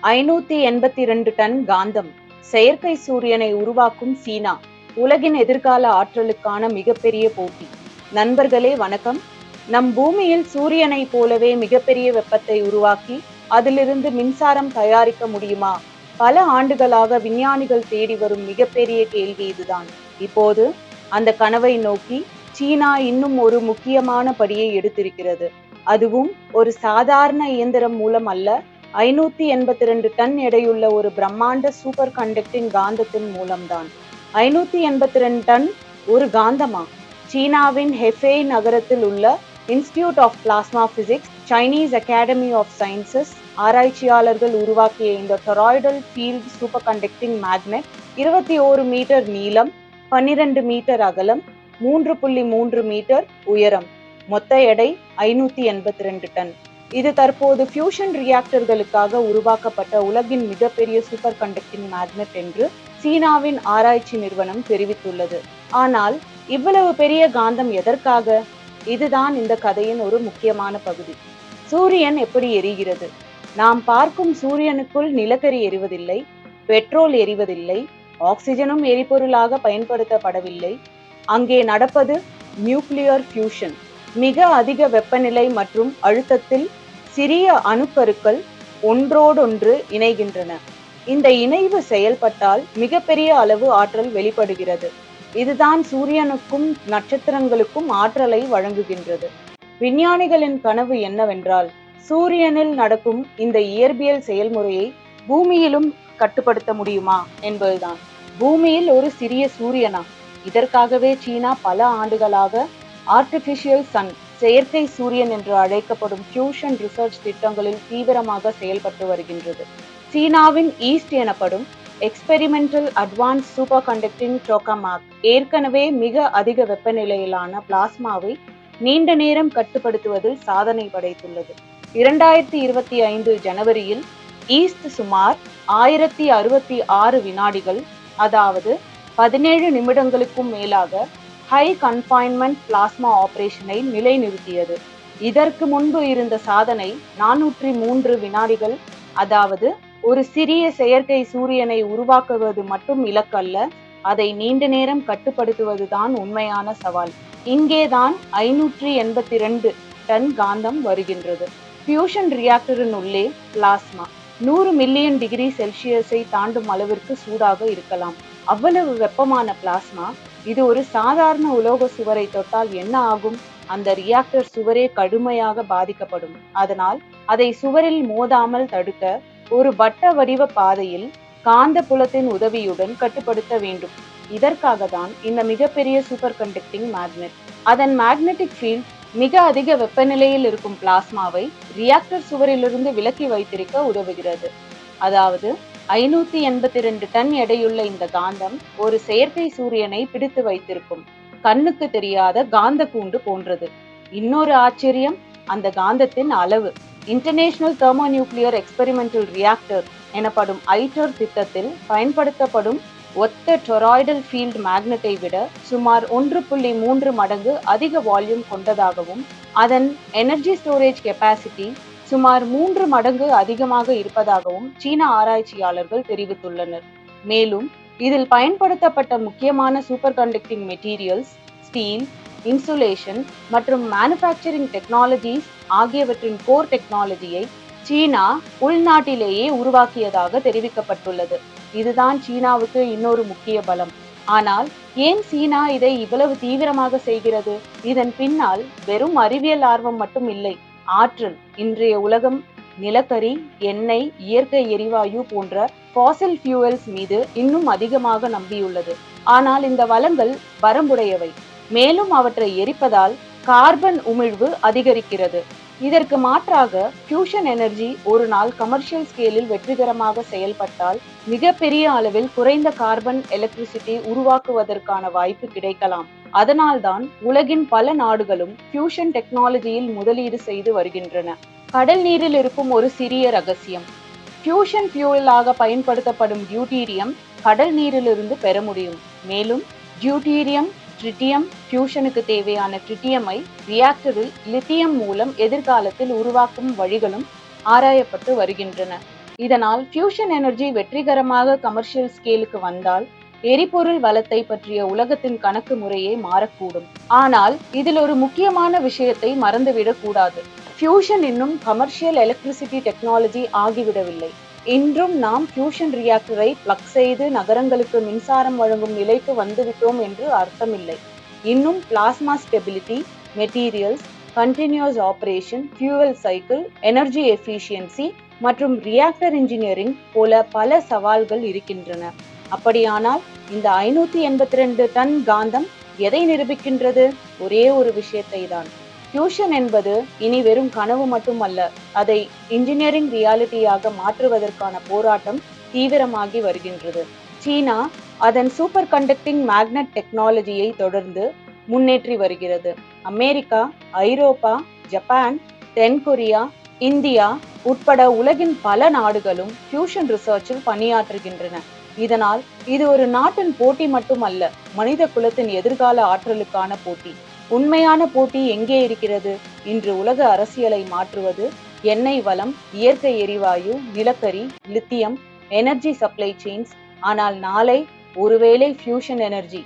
582 ton காந்தம். செயற்கை சூரியனை உருவாக்கும் சீனா. உலகின் எதிர்கால ஆற்றலுக்கான மிகப்பெரிய போட்டி. நண்பர்களே வணக்கம். நம் பூமியில் சூரியனை போலவே மிகப்பெரிய வெப்பத்தை உருவாக்கி அதிலிருந்து மின்சாரம் தயாரிக்க முடியுமா? பல ஆண்டுகளாக விஞ்ஞானிகள் தேடி வரும் மிகப்பெரிய கேள்வி இதுதான். இப்போது அந்த கனவை நோக்கி சீனா இன்னும் ஒரு முக்கியமான படியை எடுத்திருக்கிறது. அதுவும் ஒரு சாதாரண இயந்திரம் மூலம் அல்ல, 582 டன் எடையுள்ள ஒரு பிரம்மாண்ட சூப்பர் கண்டக்டிங் காந்தத்தின் மூலம்தான். 582 டன் ஒரு காந்தமா? சீனாவின் ஹெஃபேய் நகரத்தில் உள்ள institute of plasma physics, Chinese academy of sciences ஆராய்ச்சியாளர்கள் உருவாக்கிய இந்த toroidal field superconducting magnet 21 metre நீளம், 12 மீட்டர் அகலம், 3.3 மீட்டர் உயரம், மொத்த எடை 582 டன். இது தற்போது ஃபியூஷன் ரியாக்டர்களுக்காக உருவாக்கப்பட்ட உலகின் மிகப்பெரிய சூப்பர் கண்டக்டிங் மேக்னெட் என்று சீனாவின் ஆராய்ச்சி நிறுவனம் தெரிவித்துள்ளது. ஆனால் இவ்வளவு பெரிய காந்தம் எதற்காக? இதுதான் இந்த கதையின் ஒரு முக்கியமான பகுதி. சூரியன் எப்படி எரிகிறது? நாம் பார்க்கும் சூரியனுக்குள் நிலக்கரி எரிவதில்லை, பெட்ரோல் எரிவதில்லை, ஆக்சிஜனும் எரிபொருளாக பயன்படுத்தப்படவில்லை. அங்கே நடப்பது நியூக்ளியர் ஃபியூஷன். மிக அதிக வெப்பநிலை மற்றும் அழுத்தத்தில் சிறிய அணுக்கருக்கள் ஒன்றோடொன்று இணைகின்றன. இந்த இணைவு செயல்பட்டால் மிகப்பெரிய அளவு ஆற்றல் வெளிப்படுகிறது. இதுதான் சூரியனுக்கும் நட்சத்திரங்களுக்கும் ஆற்றலை வழங்குகின்றது. விஞ்ஞானிகளின் கனவு என்னவென்றால், சூரியனில் நடக்கும் இந்த இயற்பியல் செயல்முறையை பூமியிலும் கட்டுப்படுத்த முடியுமா என்பதுதான். பூமியில் ஒரு சிறிய சூரியனா? இதற்காகவே சீனா பல ஆண்டுகளாக ஆர்டிபிஷியல் சன், செயற்கை சூரியன் என்று அழைக்கப்படும் ஃபியூஷன் ரிசர்ச் திட்டங்களில் தீவிரமாக செயல்பட்டு வருகின்றது. சீனாவின் ஈஸ்ட் எனப்படும் எக்ஸ்பெரிமெண்டல் அட்வான்ஸ் சூப்பர் கண்டக்டிங் டோகாமாக் ஏற்கனவே மிக அதிக வெப்பநிலையிலான பிளாஸ்மாவை நீண்ட நேரம் கட்டுப்படுத்துவதில் சாதனை படைத்துள்ளது. 2025 ஜனவரியில் ஈஸ்ட் சுமார் 1066 வினாடிகள், அதாவது 17 நிமிடங்களுக்கும் மேலாக ஹை கன்ஃபைன்மெண்ட் பிளாஸ்மா ஆபரேஷனை நிலைநிறுத்தியது. இதற்கு முன்பு இருந்த சாதனை 403 வினாடிகள். அதாவது ஒரு சிறிய செயற்கை சூரியனை உருவாக்குவது மட்டும் இலக்கல்ல, அதை நீண்ட நேரம் கட்டுப்படுத்துவதுதான் உண்மையான சவால். இங்கேதான் 582 டன் காந்தம் வருகின்றது. ஃபியூஷன் ரியாக்டரின் உள்ளே பிளாஸ்மா 100 மில்லியன் டிகிரி செல்சியஸை தாண்டும் அளவிற்கு சூடாக இருக்கலாம். அவ்வளவு வெப்பமான பிளாஸ்மா, இது ஒரு சாதாரண உலோக சுவரை தொட்டால் என்ன ஆகும்? அந்த ரியாக்டர் சுவரே கடுமையாக பாதிக்கப்படும். அதனால் அதை சுவரில் மோதாமல் தடுக்க ஒரு வட்ட வடிவ பாதையில் காந்த புலத்தின் உதவியுடன் கட்டுப்படுத்த வேண்டும். இதற்காக தான் இந்த மிகப்பெரிய சூப்பர் கண்டக்டிங் மேக்னெட். அதன் மேக்னெட்டிக் ஃபீல்ட் மிக அதிக வெப்பநிலையில் இருக்கும் பிளாஸ்மாவை ரியாக்டர் சுவரிலிருந்து விலக்கி வைத்திருக்க உதவுகிறது. அதாவது 582 டன் எடையுள்ள இந்த காந்தம் ஒரு செயற்கை சூரியனை பிடித்து வைத்திருக்கும் கண்ணுக்கு தெரியாத காந்த கூண்டு போன்றது. இன்னொரு ஆச்சரியம், அந்த காந்தத்தின் அளவு. இன்டர்நேஷனல் தெர்மோநியூக்ளியர் எக்ஸ்பெரிமெண்டல் ரியாக்டர் எனப்படும் ஐட்டர் திட்டத்தில் பயன்படுத்தப்படும் ஒத்த டொராய்டல் ஃபீல்ட் மேக்னெட்டை விட சுமார் 1.3 மடங்கு அதிக வால்யூம் கொண்டதாகவும், அதன் எனர்ஜி ஸ்டோரேஜ் கெப்பாசிட்டி சுமார் 3 மடங்கு அதிகமாக இருப்பதாகவும் சீன ஆராய்ச்சியாளர்கள் தெரிவித்துள்ளனர். மேலும் இதில் பயன்படுத்தப்பட்ட முக்கியமான super conducting materials, steel, insulation மற்றும் மேனுஃபேக்சரிங் டெக்னாலஜிஸ் ஆகியவற்றின் கோர் டெக்னாலஜியை சீனா உள்நாட்டிலேயே உருவாக்கியதாக தெரிவிக்கப்பட்டுள்ளது. இதுதான் சீனாவுக்கு இன்னொரு முக்கிய பலம். ஆனால் ஏன் சீனா இதை இவ்வளவு தீவிரமாக செய்கிறது? இதன் பின்னால் வெறும் அறிவியல் ஆர்வம் மட்டும் இல்லை, ஆற்றல். இன்றைய உலகம் நிலக்கரி, எண்ணெய், இயற்கை எரிவாயு போன்ற ஃபாசில் ஃபியூவல்ஸ் மீது இன்னும் அதிகமாக நம்பியுள்ளது. ஆனால் இந்த வளங்கள் வரம்புடையவை. மேலும் அவற்றை எரிப்பதால் கார்பன் உமிழ்வு அதிகரிக்கிறது. இதற்கு மாற்றாக ஃபியூஷன் எனர்ஜி ஒரு நாள் கமர்ஷியல் ஸ்கேலில் வெற்றிகரமாக செயல்பட்டால் மிகப்பெரிய அளவில் குறைந்த கார்பன் எலக்ட்ரிசிட்டி உருவாக்குவதற்கான வாய்ப்பு கிடைக்கலாம். அதனால்தான் உலகின் பல நாடுகளும் ஃபியூஷன் டெக்னாலஜியில் முதலீடு செய்து வருகின்றன. கடல் நீரில் இருக்கும் ஒரு சிறிய ரகசியம். ஃபியூஷன் ஃபியூவலாக பயன்படுத்தப்படும் டியூட்டீரியம் கடல் நீரிலிருந்து பெற முடியும். மேலும் டியூட்டீரியம், ட்ரிட்டியம் ஃபியூஷனுக்கு தேவையான ட்ரிட்டியமை ரியாக்டரில் லித்தியம் மூலம் எதிர்காலத்தில் உருவாக்கும் வழிகளும் ஆராயப்பட்டு வருகின்றன. இதனால் ஃபியூஷன் எனர்ஜி வெற்றிகரமாக கமர்ஷியல் ஸ்கேலுக்கு வந்தால் எரிபொருள் வளத்தை பற்றிய உலகத்தின் கணக்கு முறையே மாறக்கூடும். ஆனால் இதில் ஒரு முக்கியமான விஷயத்தை மறந்துவிடக் கூடாது. ஃபியூஷன் இன்னும் கமர்ஷியல் எலக்ட்ரிசிட்டி டெக்னாலஜி ஆகிவிடவில்லை. இன்றும் நாம் ஃபியூஷன் ரியாக்டரை பிளக் செய்து நகரங்களுக்கு மின்சாரம் வழங்கும் நிலைக்கு வந்துவிட்டோம் என்று அர்த்தமில்லை. இன்னும் plasma stability, materials, continuous operation, fuel cycle, energy efficiency மற்றும் ரியாக்டர் இன்ஜினியரிங் போல பல சவால்கள் இருக்கின்றன. அப்படியானால் இந்த 582 டன் காந்தம் எதை நிரூபிக்கின்றது? ஒரே ஒரு விஷயத்தை தான். ஃபியூஷன் என்பது இனி வெறும் கனவு மட்டுமல்ல, அதை இன்ஜினியரிங் ரியாலிட்டியாக மாற்றுவதற்கான போராட்டம் தீவிரமாகி வருகின்றது. சீனா அதன் சூப்பர் கண்டக்டிங் மேக்னட் டெக்னாலஜியை தொடர்ந்து முன்னேற்றி வருகிறது. அமெரிக்கா, ஐரோப்பா, ஜப்பான், தென்கொரியா, இந்தியா உட்பட உலகின் பல நாடுகளும் ஃபியூஷன் ரிசர்ச்சில் பணியாற்றுகின்றன. இதனால் இது ஒரு நாட்டின் போட்டி மட்டுமல்ல, மனித குலத்தின் எதிர்கால ஆற்றலுக்கான போட்டி. உண்மையான போட்டி எங்கே இருக்கிறது? இன்று உலக அரசியலை மாற்றுவது எண்ணெய் வளம், இயற்கை எரிவாயு, நிலக்கரி, லித்தியம், எனர்ஜி சப்ளை செயின்ஸ். ஆனால் நாளை ஒருவேளை ஃபியூஷன் எனர்ஜி,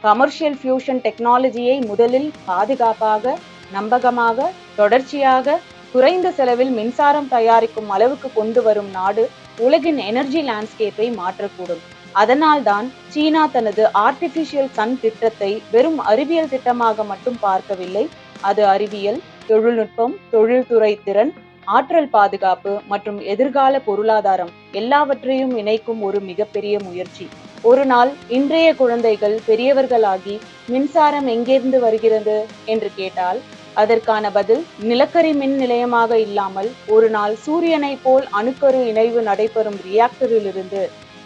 கமர்ஷியல் ஃபியூஷன் டெக்னாலஜியை முதலில் பாதுகாப்பாக, நம்பகமாக, தொடர்ச்சியாக, குறைந்த செலவில் மின்சாரம் தயாரிக்கும் அளவுக்கு கொண்டு வரும் நாடு உலகின் எனர்ஜி லேண்ட்ஸ்கேப்பை மாற்றக்கூடும். அதனால்தான் சீனா தனது ஆர்டிபிஷியல் சன் திட்டத்தை வெறும் அறிவியல் திட்டமாக மட்டும் பார்க்கவில்லை. அது அறிவியல், தொழில்நுட்பம், தொழில்துறை திறன், ஆற்றல் பாதுகாப்பு மற்றும் எதிர்கால பொருளாதாரம் எல்லாவற்றையும் இணைக்கும் ஒரு மிகப்பெரிய முயற்சி. ஒரு நாள் இன்றைய குழந்தைகள் பெரியவர்களாகி மின்சாரம் எங்கிருந்து வருகிறது என்று கேட்டால் அதற்கான பதில் நிலக்கரி மின் நிலையமாக இல்லாமல் ஒரு நாள் சூரியனை போல் அணுக்கரு இணைவு நடைபெறும் ரியாக்டரிலிருந்து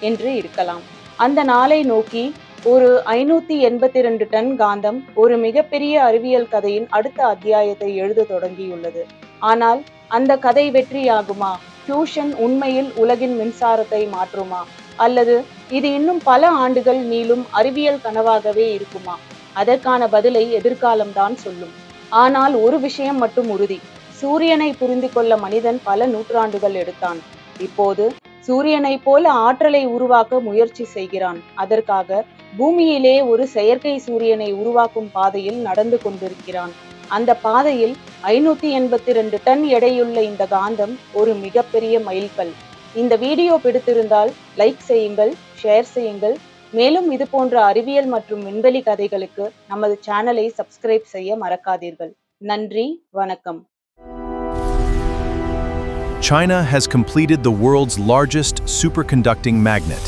என்று இருக்கலாம். அந்த நாளை நோக்கி ஒரு 582 டன் காந்தம் ஒரு மிகப்பெரிய அறிவியல் கதையின் அடுத்த அத்தியாயத்தை எழுத தொடங்கியுள்ளது. ஆனால் அந்த கதை வெற்றியாகுமா? ஃபியூஷன் உண்மையில் உலகின் மின்சாரத்தை மாற்றுமா? அல்லது இது இன்னும் பல ஆண்டுகள் நீளும் அறிவியல் கனவாகவே இருக்குமா? அதற்கான பதிலை எதிர்காலம்தான் சொல்லும். ஆனால் ஒரு விஷயம் மட்டும் உறுதி, சூரியனை புரிந்து கொள்ள மனிதன் பல நூற்றாண்டுகள் எடுத்தான். இப்போது சூரியனை போல ஆற்றலை உருவாக்க முயற்சி செய்கிறான். அதற்காக பூமியிலே ஒரு செயற்கை சூரியனை உருவாக்கும் பாதையில் நடந்து கொண்டிருக்கிறான். அந்த பாதையில் 582 டன் எடையுள்ள இந்த காந்தம் ஒரு மிகப்பெரிய மைல்கல். இந்த வீடியோ பிடித்திருந்தால் லைக் செய்யுங்கள், ஷேர் செய்யுங்கள். மேலும் இது போன்ற அறிவியல் மற்றும் விண்வெளி கதைகளுக்கு நமது சேனலை சப்ஸ்கிரைப் செய்ய மறக்காதீர்கள். நன்றி, வணக்கம். China has completed the world's largest superconducting magnet.